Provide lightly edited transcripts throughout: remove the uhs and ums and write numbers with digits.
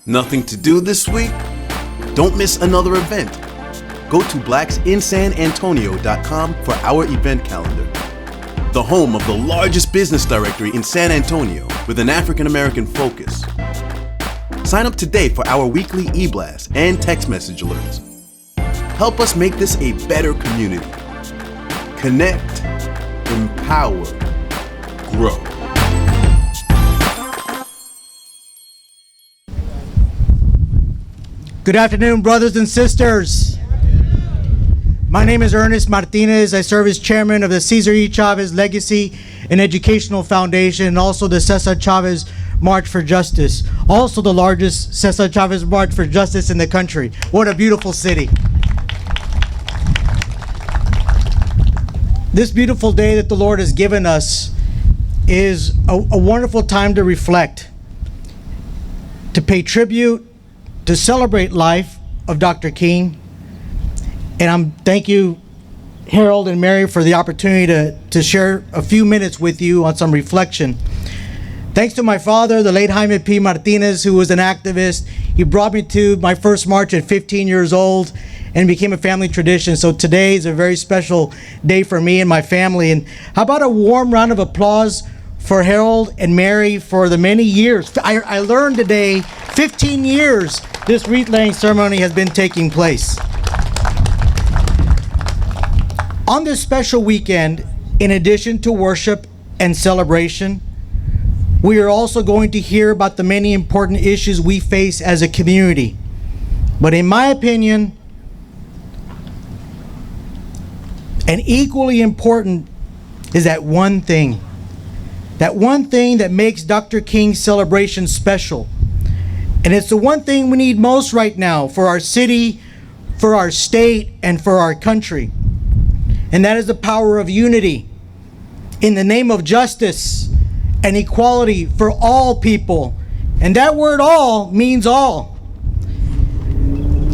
Nothing to do this week? Don't miss another event. Go to blacksinsanantonio.com for our event calendar. The home of the largest business directory in San Antonio with an African American focus. Sign up today for our weekly e-blast and text message alerts. Help us make this a better community. Connect, empower, grow. Good afternoon, brothers and sisters. My name is Ernest Martinez. I serve as chairman of the Cesar E. Chavez Legacy and Educational Foundation and also the Cesar Chavez March for Justice, also the largest Cesar Chavez March for Justice in the country. What a beautiful city. This beautiful day that the Lord has given us is a wonderful time to reflect, to pay tribute, to celebrate life of Dr. King. And thank you, Harold and Mary, for the opportunity to share a few minutes with you on some reflection. Thanks to my father, the late Jaime P. Martinez, who was an activist. He brought me to my first march at 15 years old and became a family tradition. So today is a very special day for me and my family. And how about a warm round of applause for Harold and Mary for the many years. I learned today, 15 years this wreath laying ceremony has been taking place. On this special weekend, in addition to worship and celebration, we are also going to hear about the many important issues we face as a community. But in my opinion, and equally important is that one thing that makes Dr. King's celebration special. And it's the one thing we need most right now for our city, for our state, and for our country. And that is the power of unity in the name of justice and equality for all people. And that word all means all.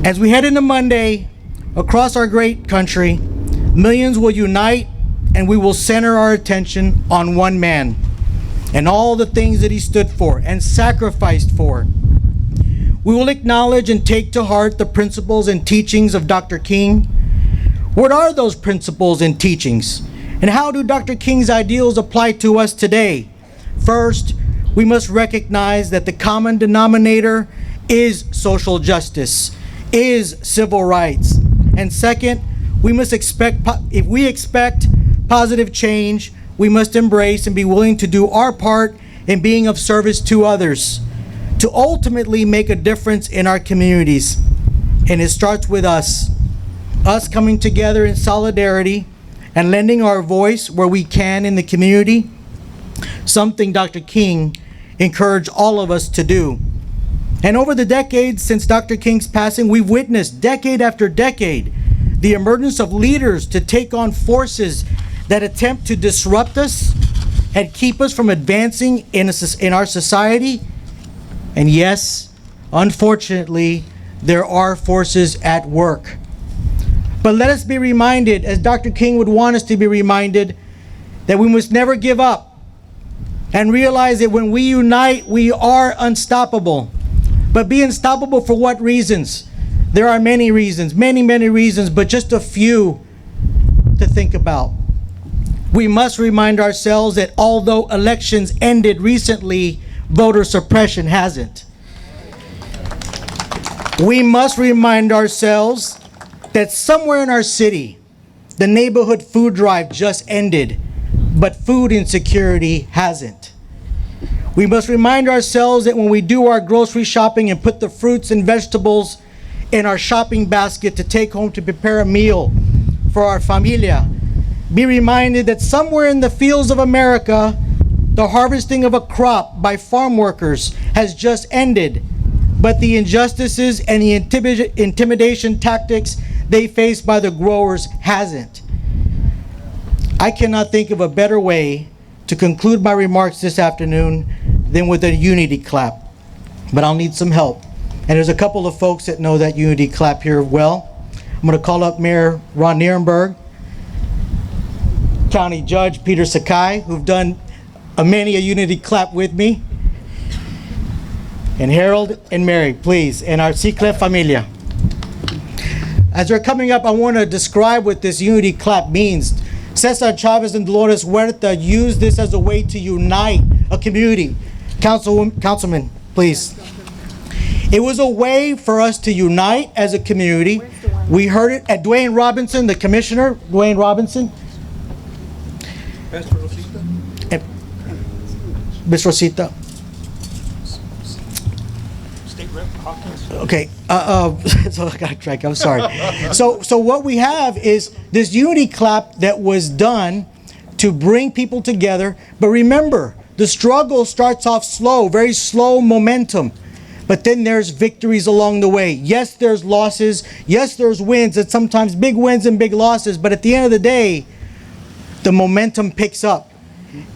As we head into Monday, across our great country, millions will unite and we will center our attention on one man and all the things that he stood for and sacrificed for. We will acknowledge and take to heart the principles and teachings of Dr. King. What are those principles and teachings? And how do Dr. King's ideals apply to us today? First, we must recognize that the common denominator is social justice, is civil rights. And second, if we expect positive change, we must embrace and be willing to do our part in being of service to others, to ultimately make a difference in our communities. And it starts with us coming together in solidarity and lending our voice where we can in the community, something Dr. King encouraged all of us to do. And over the decades since Dr. King's passing, we've witnessed decade after decade the emergence of leaders to take on forces that attempt to disrupt us and keep us from advancing in our society. And yes, unfortunately, there are forces at work. But let us be reminded, as Dr. King would want us to be reminded, that we must never give up and realize that when we unite, we are unstoppable. But be unstoppable for what reasons? There are many reasons, many reasons, but just a few to think about. We must remind ourselves that although elections ended recently, voter suppression hasn't. We must remind ourselves that somewhere in our city, the neighborhood food drive just ended, but food insecurity hasn't. We must remind ourselves that when we do our grocery shopping and put the fruits and vegetables in our shopping basket to take home to prepare a meal for our familia, be reminded that somewhere in the fields of America, the harvesting of a crop by farm workers has just ended, but the injustices and the intimidation tactics they face by the growers hasn't. I cannot think of a better way to conclude my remarks this afternoon than with a unity clap, but I'll need some help. And there's a couple of folks that know that unity clap here well. I'm going to call up Mayor Ron Nierenberg, County Judge Peter Sakai, who've done many a unity clap with me. And Harold and Mary, please, and our Seacliff familia. As we're coming up, I want to describe what this unity clap means. Cesar Chavez and Dolores Huerta used this as a way to unite a community. Councilman, please. It was a way for us to unite as a community. We heard it at Dwayne Robinson, the commissioner, Dwayne Robinson. Miss Rosita. Okay, so I got track. I'm sorry. So what we have is this unity clap that was done to bring people together. But remember, the struggle starts off slow, very slow momentum. But then there's victories along the way. Yes, there's losses. Yes, there's wins, and sometimes big wins and big losses. But at the end of the day, the momentum picks up.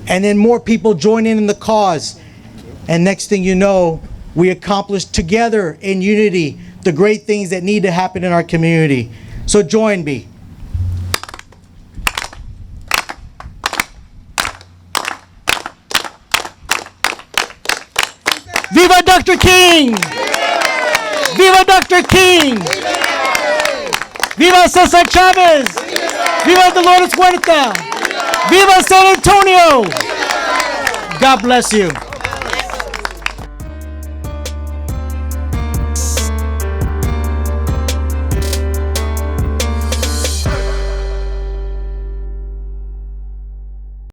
And then more people join in the cause. And next thing you know, we accomplish together in unity the great things that need to happen in our community. So join me. Viva Dr. King! Viva Dr. King! Viva Cesar Chavez! Viva Dolores Huerta! Viva San Antonio! God bless you.